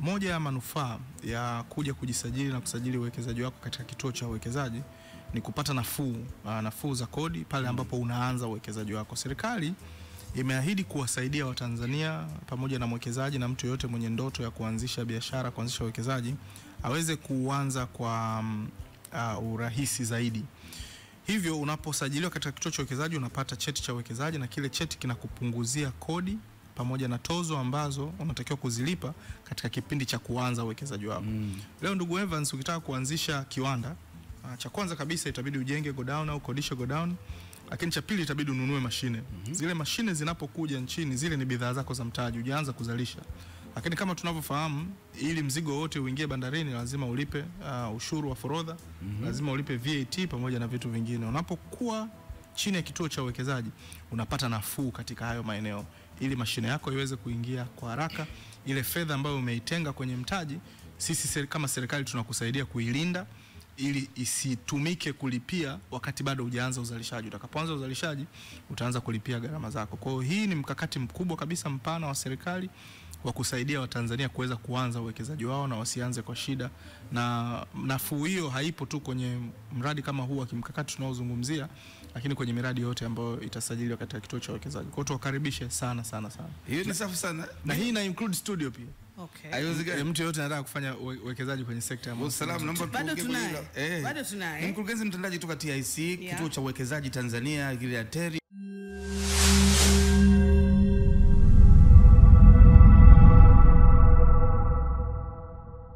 Moja ya manufaa ya kuja kujisajili na kusajili uwekezaji wako katika kituo cha uwekezaji ni kupata nafuu za kodi pale ambapo unaanza uwekezaji wako. Serikali imeahidi kuwasaidia Watanzania pamoja na mwekezaji na mtu yote mwenye ndoto ya kuanzisha biashara, kuanzisha uwekezaji, aweze kuanza kwa urahisi zaidi. Hivyo unaposajiliwa katika kituo cha uwekezaji unapata cheti cha uwekezaji, na kile cheti kinakupunguzia kodi pamoja na tozo ambazo unatakiwa kuzilipa katika kipindi cha kuanza uwekezaji wako. Leo ndugu Evans, ukitaka kuanzisha kiwanda, cha kwanza kabisa itabidi ujenge godown au kodisha godown, lakini cha pili itabidi ununue mashine. Zile mashine zinapokuja nchini, zile ni bidhaa zako za mtaji, hujaanza kuzalisha. Lakini kama tunavyofahamu, ili mzigo wote uingie bandarini lazima ulipe ushuru wa forodha, lazima ulipe VAT pamoja na vitu vingine. Unapokuwa chini ya kituo cha uwekezaji unapata nafuu katika hayo maeneo, ili mashine yako iweze kuingia kwa haraka. Ile fedha ambayo umeitenga kwenye mtaji, sisi kama serikali tunakusaidia kuilinda ili isitumike kulipia wakati bado hujaanza uzalishaji. Utakapoanza uzalishaji utaanza kulipia gharama zako. Kwa hiyo hii ni mkakati mkubwa kabisa mpana wa serikali wa kusaidia Watanzania kuweza kuanza uwekezaji wao na wasianze kwa shida. Na nafuu hiyo haipo tu kwenye mradi kama huu wa kimkakati tunaozungumzia, lakini kwenye miradi yote ambayo itasajiliwa katika kituo cha uwekezaji. Kwa hiyo tuwakaribishe sana. Hiyo ni safi sana. Na hii ina include studio pia. Okay. Mtu yote anataka kufanya uwekezaji kwenye sekta ya usalama, naomba bado tunaye. Mkurugenzi mtendaji kutoka TIC, kituo cha uwekezaji Tanzania, Gilead.